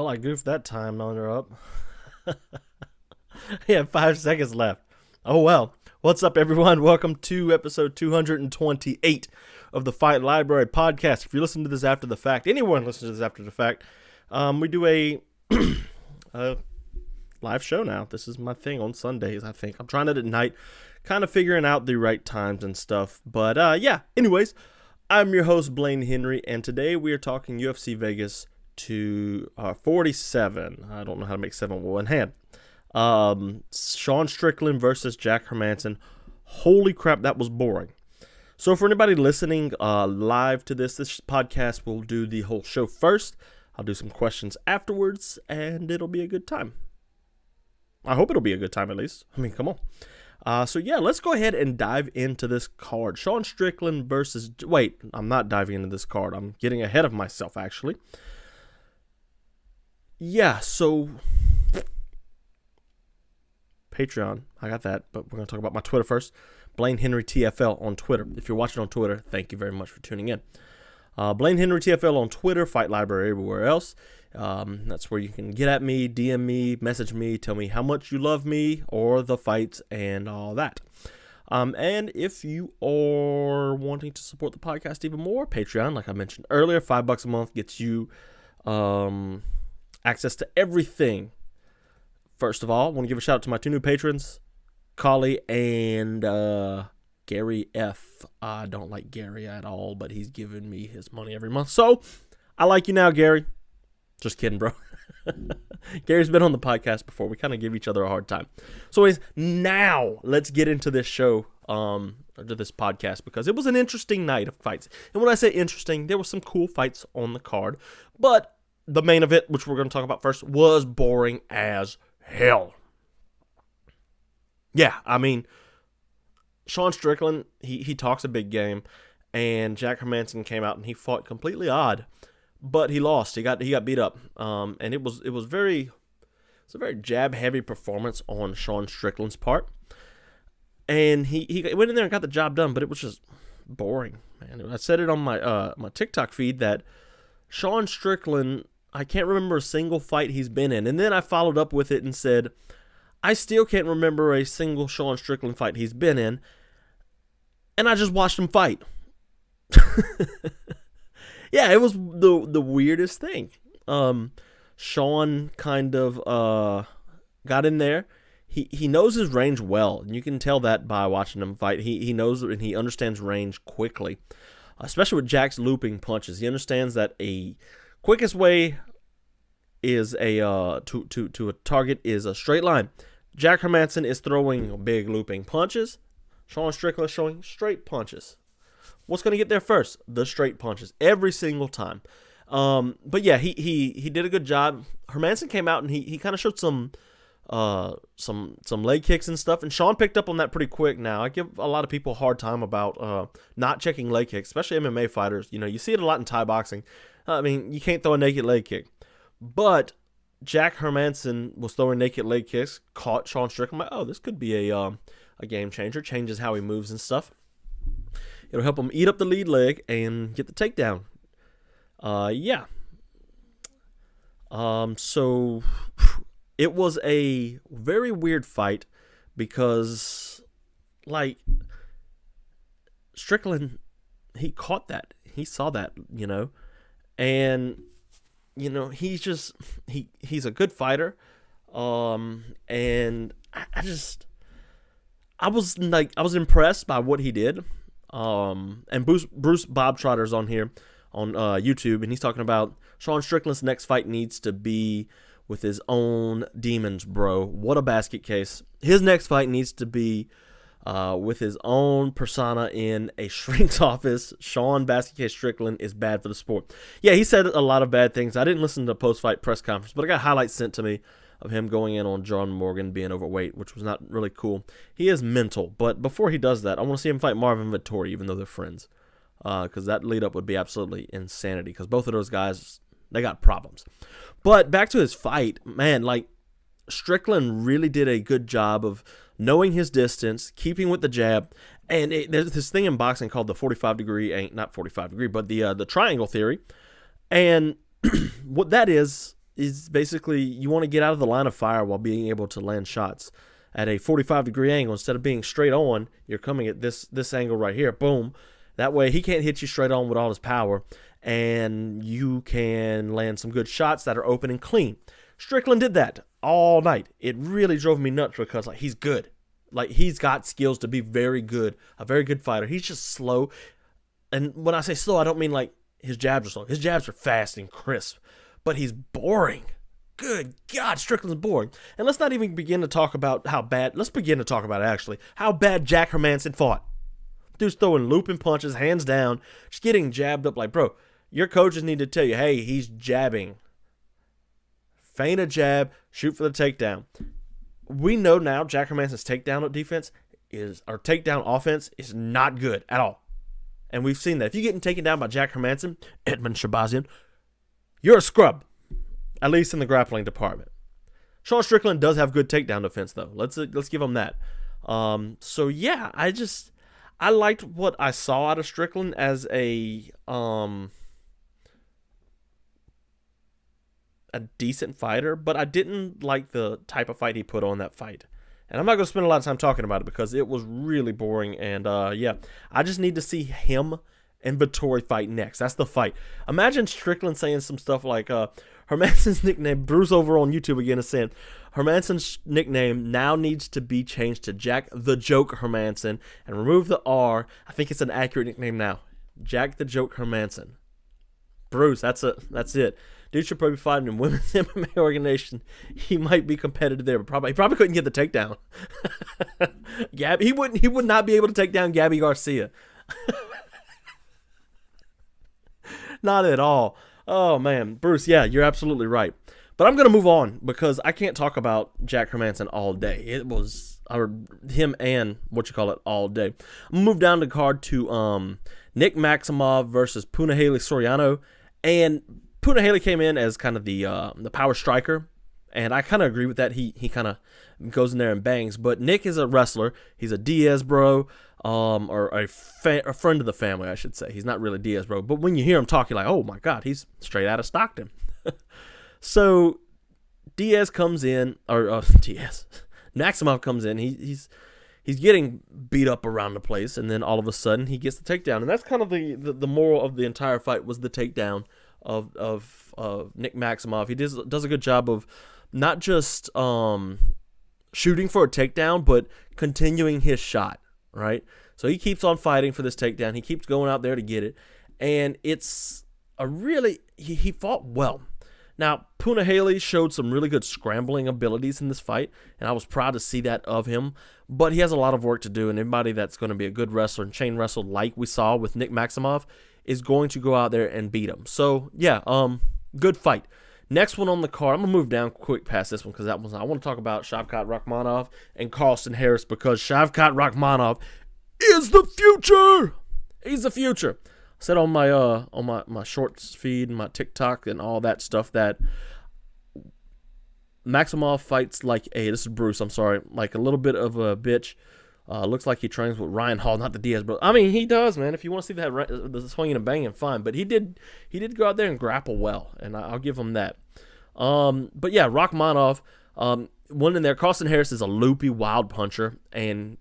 Well, I goofed that time on her up. Yeah, 5 seconds left. Oh, well. What's up, everyone? Welcome to episode 228 of the Fight Library podcast. If you listen to this after the fact, anyone listens to this after the fact, we do a live show now. This is my thing on Sundays, I think. I'm trying it at night, kind of figuring out the right times and stuff. But yeah, anyways, I'm your host, Blaine Henry, and today we are talking UFC Vegas to 47. I don't know how to make 7 with one hand. Sean Strickland versus Jack Hermansson. Holy crap, that was boring. So for anybody listening live to this podcast will do the whole show first. I'll do some questions afterwards, and it'll be a good time. I hope it'll be a good time, at least. I mean, come on. So yeah, let's go ahead and dive into this card. Sean Strickland versus... Wait, I'm not diving into this card. I'm getting ahead of myself, actually. Yeah, so... Patreon, I got that, but we're going to talk about my Twitter first. Blaine Henry TFL on Twitter. If you're watching on Twitter, thank you very much for tuning in. Blaine Henry TFL on Twitter, Fight Library everywhere else. That's where you can get at me, DM me, message me, tell me how much you love me or the fights and all that. And if you are wanting to support the podcast even more, Patreon, like I mentioned earlier, $5 a month gets you access to everything. First of all, I want to give a shout out to my 2 new patrons, Collie and Gary F. I don't like Gary at all, but he's giving me his money every month. So, I like you now, Gary. Just kidding, bro. Gary's been on the podcast before. We kind of give each other a hard time. So anyways, now let's get into this show, or to this podcast, because it was an interesting night of fights. And when I say interesting, there were some cool fights on the card. But the main event, which we're going to talk about first, was boring as hell. Yeah, I mean, Sean Strickland, he talks a big game, and Jack Hermansson came out and he fought completely odd, but he lost. He got beat up, and it was a very jab heavy performance on Sean Strickland's part, and he went in there and got the job done, but it was just boring, man. I said it on my my TikTok feed that Sean Strickland, I can't remember a single fight he's been in. And then I followed up with it and said, I still can't remember a single Sean Strickland fight he's been in. And I just watched him fight. Yeah, it was the weirdest thing. Sean kind of got in there. He knows his range well. And you can tell that by watching him fight. He knows and he understands range quickly. Especially with Jack's looping punches. He understands that a quickest way is to a target is a straight line. Jack Hermansson is throwing big looping punches. Sean Strickland is showing straight punches. What's going to get there first? The straight punches every single time. But yeah, he did a good job. Hermansson came out and he kind of showed some leg kicks and stuff, and Sean picked up on that pretty quick. Now I give a lot of people a hard time about not checking leg kicks, especially MMA fighters. You know, you see it a lot in Thai boxing. I mean, you can't throw a naked leg kick. But Jack Hermansson was throwing naked leg kicks, caught Sean Strickland. I'm like, oh, this could be a game changer. Changes how he moves and stuff. It'll help him eat up the lead leg and get the takedown. Yeah. So it was a very weird fight because, like, Strickland, he caught that. He saw that, you know. And, you know, he's a good fighter. And I was impressed by what he did. And Bruce Bobtrotter's on here on YouTube, and he's talking about Sean Strickland's next fight needs to be with his own demons, bro. What a basket case. His next fight needs to be with his own persona in a shrink's office. Sean Basket Case Strickland is bad for the sport. Yeah, he said a lot of bad things. I didn't listen to the post-fight press conference, but I got highlights sent to me of him going in on John Morgan being overweight, which was not really cool. He is mental, but before he does that, I want to see him fight Marvin Vettori, even though they're friends, because that lead-up would be absolutely insanity, because both of those guys, they got problems. But back to his fight, man, like, Strickland really did a good job of knowing his distance, keeping with the jab, and there's this thing in boxing called the 45-degree, not 45-degree, but the triangle theory, and what that is is basically you want to get out of the line of fire while being able to land shots at a 45-degree angle. Instead of being straight on, you're coming at this angle right here. Boom. That way he can't hit you straight on with all his power, and you can land some good shots that are open and clean. Strickland did that all night. It really drove me nuts because like he's good. Like he's got skills to be very good, a very good fighter. He's just slow. And when I say slow, I don't mean like his jabs are slow. His jabs are fast and crisp, but he's boring. Good God, Strickland's boring. And let's not even begin to talk about let's begin to talk about actually how bad Jack Hermansson fought. Dude's throwing looping punches, hands down, just getting jabbed up. Like, bro, your coaches need to tell you, hey, he's jabbing. Feint a jab, shoot for the takedown. We know now Jack Hermansson's takedown defense takedown offense is not good at all. And we've seen that. If you're getting taken down by Jack Hermansson, Edmund Shabazian, you're a scrub, at least in the grappling department. Sean Strickland does have good takedown defense, though. Let's give him that. So, yeah, I liked what I saw out of Strickland as a decent fighter, but I didn't like the type of fight he put on that fight. And I'm not going to spend a lot of time talking about it because it was really boring. And, yeah, I just need to see him and Vettori fight next. That's the fight. Imagine Strickland saying some stuff like Hermansson's nickname, Bruce over on YouTube again is saying, Hermansson's nickname now needs to be changed to Jack the Joke Hermansson and remove the R. I think it's an accurate nickname now. Jack the Joke Hermansson. Bruce, that's it. Dude should probably be fighting in women's MMA organization. He might be competitive there, but he probably couldn't get the takedown. He would not be able to take down Gabby Garcia. Not at all. Oh man, Bruce, yeah, you're absolutely right. But I'm gonna move on because I can't talk about Jack Hermansson all day. Him and all day. I'm gonna move down the card to Nick Maximov versus Punahele Soriano, and Punahele came in as kind of the power striker, and I kind of agree with that. He kind of goes in there and bangs, but Nick is a wrestler. He's a Diaz bro, or a friend of the family, I should say. He's not really Diaz bro, but when you hear him talk, you're like, oh my God, he's straight out of Stockton. So Diaz comes in, Maximov comes in. He's getting beat up around the place, and then all of a sudden he gets the takedown, and that's kind of the moral of the entire fight was the takedown of Nick Maximov. He does a good job of not just shooting for a takedown, but continuing his shot, right? So he keeps on fighting for this takedown. He keeps going out there to get it, and it's he fought well. Now, Punahele showed some really good scrambling abilities in this fight, and I was proud to see that of him, but he has a lot of work to do, and anybody that's going to be a good wrestler and chain wrestle like we saw with Nick Maximov is going to go out there and beat him. So, yeah, good fight. Next one on the card, I'm going to move down quick past this one because I want to talk about Shavkat Rakhmonov and Carlston Harris because Shavkat Rakhmonov is the future. He's the future. I said on my shorts feed and my TikTok and all that stuff that Maximov fights like this is Bruce, I'm sorry, like a little bit of a bitch. Looks like he trains with Ryan Hall, not the Diaz bro. I mean, he does, man. If you want to see the swinging and banging, fine. But he did go out there and grapple well, and I'll give him that. But yeah, Rakhmonov, one in there. Carlston Harris is a loopy, wild puncher, and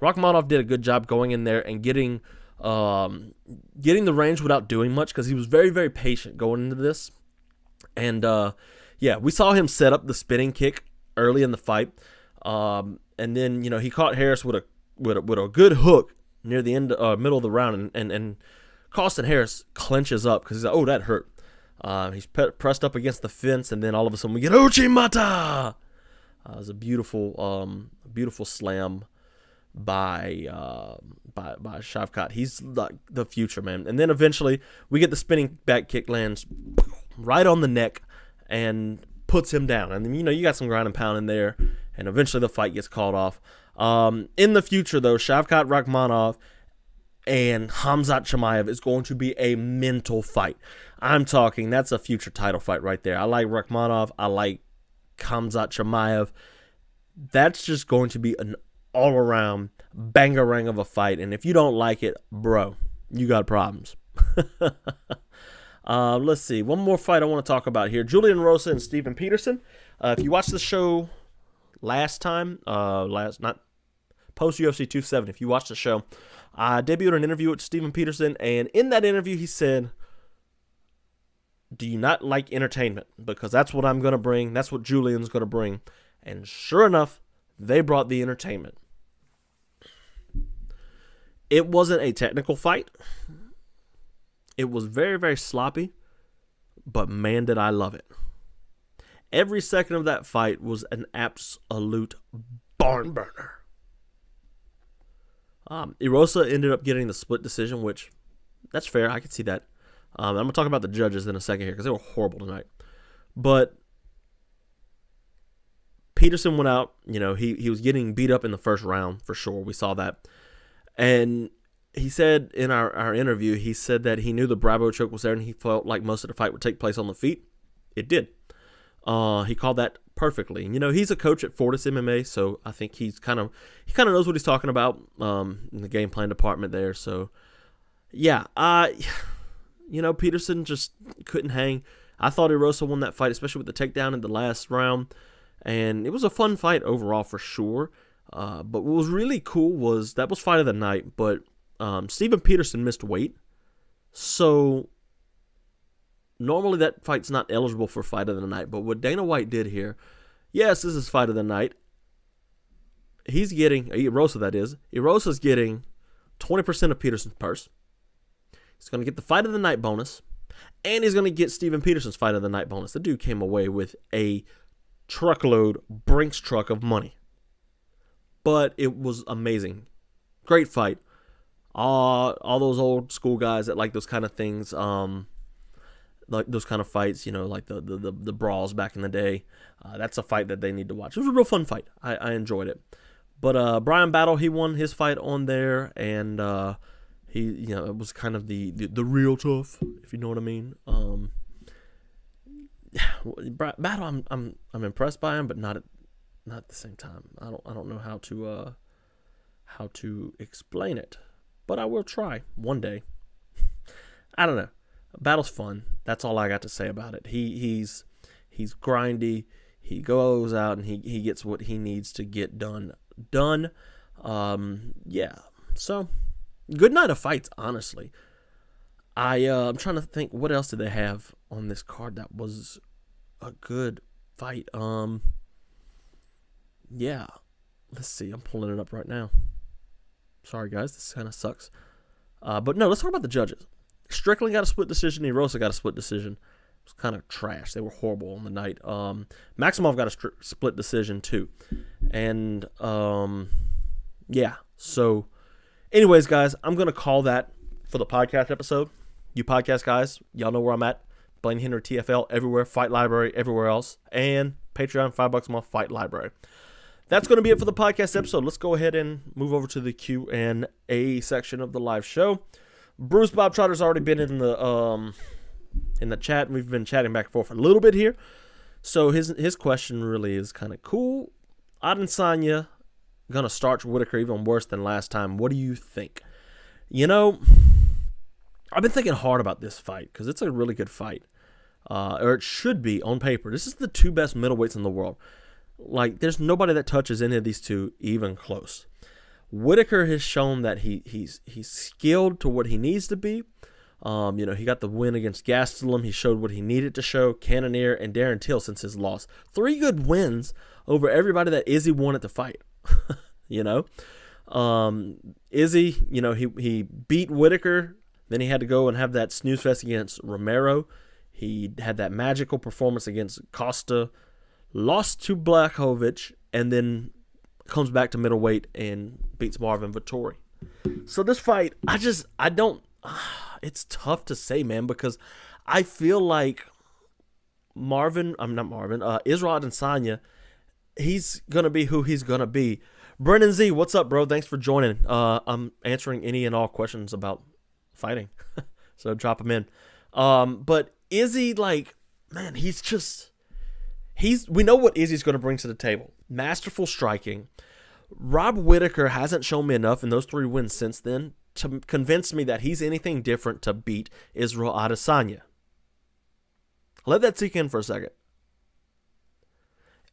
Rakhmonov did a good job going in there and getting the range without doing much because he was very, very patient going into this. And yeah, we saw him set up the spinning kick early in the fight. And then, he caught Harris with a good hook near the end, middle of the round, and Carlston Harris clenches up because he's like, oh, that hurt. He's pressed up against the fence, and then all of a sudden we get Uchimata. It was a beautiful slam by Shavkat. He's like the future, man. And then eventually we get the spinning back kick lands right on the neck and puts him down. And then, you got some ground and pound in there. And eventually the fight gets called off. In the future, though, Shavkat Rakhmonov and Khamzat Chimaev is going to be a mental fight. I'm talking, that's a future title fight right there. I like Rakhmonov. I like Khamzat Chimaev. That's just going to be an all-around bangarang of a fight. And if you don't like it, bro, you got problems. Let's see. One more fight I want to talk about here. Julian Rosa and Steven Peterson. If you watched the show last time, not post UFC 270, if you watched the show, I debuted an interview with Steven Peterson, and in that interview he said, do you not like entertainment? Because that's what I'm going to bring. That's what Julian's going to bring. And sure enough, they brought the entertainment. It wasn't a technical fight. It was very, very sloppy. But man, did I love it. Every second of that fight was an absolute barn burner. Erosa ended up getting the split decision, which, that's fair. I can see that. I'm going to talk about the judges in a second here because they were horrible tonight. But Peterson went out. He was getting beat up in the first round for sure. We saw that. And he said in our interview, he said that he knew the Bravo choke was there and he felt like most of the fight would take place on the feet. It did. He called that perfectly. He's a coach at Fortis MMA, so I think he kind of knows what he's talking about in the game plan department there. So, yeah, Peterson just couldn't hang. I thought Erosa won that fight, especially with the takedown in the last round. And it was a fun fight overall for sure. But what was really cool was that was fight of the night. But Steven Peterson missed weight. So normally that fight's not eligible for fight of the night. But what Dana White did here, yes, this is fight of the night. He's getting, Erosa that is, Erosa's getting 20% of Peterson's purse. He's going to get the fight of the night bonus, and he's going to get Steven Peterson's fight of the night bonus. The dude came away with a truckload, Brinks truck of money. But it was amazing. Great fight. All those old school guys that like those kind of things, like those kind of fights, like the brawls back in the day. That's a fight that they need to watch. It was a real fun fight. I enjoyed it. But Brian Battle, he won his fight on there, and he, it was kind of the real tough, if you know what I mean. Battle, I'm impressed by him, but not at the same time. I don't know how to explain it, but I will try one day. I don't know. Battle's fun. That's all I got to say about it. He's grindy. He goes out and he gets what he needs to get done. Yeah. So, good night of fights, honestly. I'm trying to think, what else did they have on this card that was a good fight? Yeah. Let's see. I'm pulling it up right now. Sorry, guys. This kind of sucks. But no, let's talk about the judges. Strickland got a split decision. Erosa got a split decision. It was kind of trash. They were horrible on the night. Maximov got a split decision too. And, yeah. So, anyways, guys, I'm going to call that for the podcast episode. You podcast guys, y'all know where I'm at. Blaine Henry TFL everywhere. Fight Library everywhere else. And Patreon, $5 a month, Fight Library. That's going to be it for the podcast episode. Let's go ahead and move over to the Q&A section of the live show. Bruce Bob Trotter's already been in the chat. We've been chatting back and forth a little bit here. So his question really is kind of cool. Adesanya going to start Whitaker even worse than last time. What do you think? I've been thinking hard about this fight because it's a really good fight. Or it should be on paper. This is the two best middleweights in the world. Like, there's nobody that touches any of these two even close. Whitaker has shown that he's skilled to what he needs to be. He got the win against Gastelum. He showed what he needed to show. Cannonier and Darren Till since his loss. 3 good wins over everybody that Izzy wanted to fight. Izzy, he beat Whitaker. Then he had to go and have that snooze fest against Romero. He had that magical performance against Costa. Lost to Blachowicz, and then comes back to middleweight and beats Marvin Vettori. So this fight, it's tough to say, man, because I feel like Israel Adesanya, he's going to be who he's going to be. Brennan Z, what's up, bro? Thanks for joining. I'm answering any and all questions about fighting, so drop them in. But Izzy, man, we know what Izzy's going to bring to the table. Masterful striking. Rob Whitaker hasn't shown me enough in those 3 wins since then to convince me that he's anything different to beat Israel Adesanya. Let that sink in for a second.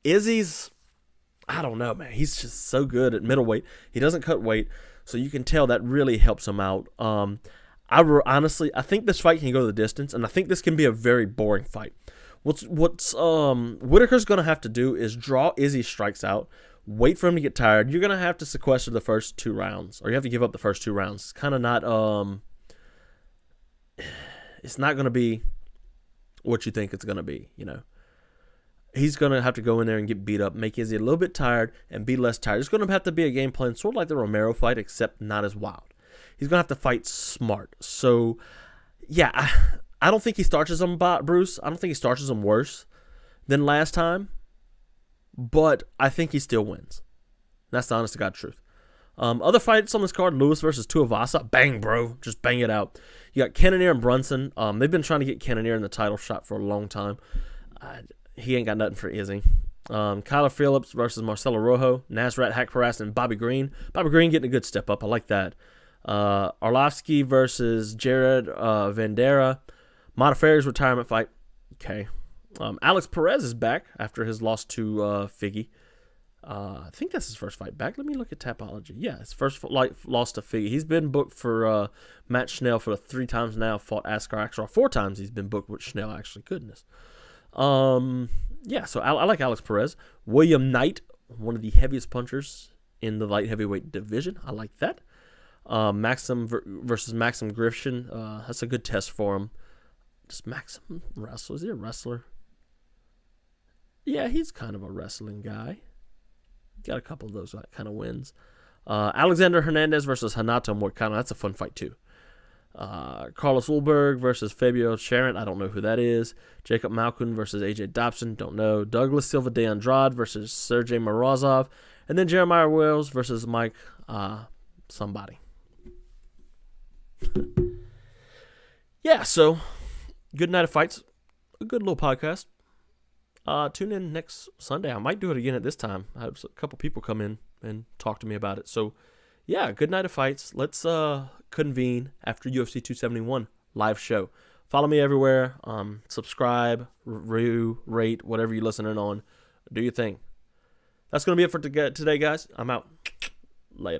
Izzy's, I don't know, man. He's just so good at middleweight. He doesn't cut weight, so you can tell that really helps him out. Honestly, I think this fight can go the distance, and I think this can be a very boring fight. What's Whitaker's going to have to do is draw Izzy's strikes out, wait for him to get tired. You're going to have to sequester the first 2 rounds, or you have to give up the first 2 rounds. It's kind of not, it's not going to be what you think it's going to be, you know. He's going to have to go in there and get beat up, make Izzy a little bit tired, and be less tired. It's going to have to be a game plan, sort of like the Romero fight, except not as wild. He's going to have to fight smart. So, yeah, I don't think he starches him, Bruce. I don't think he starches him worse than last time, but I think he still wins. That's the honest to God truth. Other fights on this card, Lewis versus Tuivasa. Bang, bro. Just bang it out. You got Cannonier and Brunson. They've been trying to get Cannonier in the title shot for a long time. He ain't got nothing for Izzy. Kyler Phillips versus Marcelo Rojo. Nasrat Haqparast and Bobby Green. Bobby Green getting a good step up. I like that. Arlovsky versus Jared Vandera. Modafferi's retirement fight. Okay. Alex Perez is back after his loss to Figgy. I think that's his first fight back. Let me look at Tapology. Yeah, his first loss to Figgy. He's been booked for Matt Schnell for 3 times now. Fought Askar Axel. 4 times he's been booked with Schnell, actually. Goodness. Yeah, so I like Alex Perez. William Knight, one of the heaviest punchers in the light heavyweight division. I like that. Maxim versus Maxim Griffin. That's a good test for him. Does Maxim wrestle? Is he a wrestler? Yeah, he's kind of a wrestling guy. Got a couple of those kind of wins. Alexander Hernandez versus Hanato Moicano. That's a fun fight, too. Carlos Ulberg versus Fabio Sharon. I don't know who that is. Jacob Malkin versus AJ Dobson. Don't know. Douglas Silva de Andrade versus Sergey Morozov. And then Jeremiah Wells versus Mike somebody. Yeah, so good night of fights. A good little podcast. Tune in next Sunday. I might do it again at this time. I have a couple people come in and talk to me about it. So, yeah, good night of fights. Let's convene after UFC 271 live show. Follow me everywhere. Subscribe, review, rate, whatever you're listening on. Do your thing. That's going to be it for today, guys. I'm out. Later.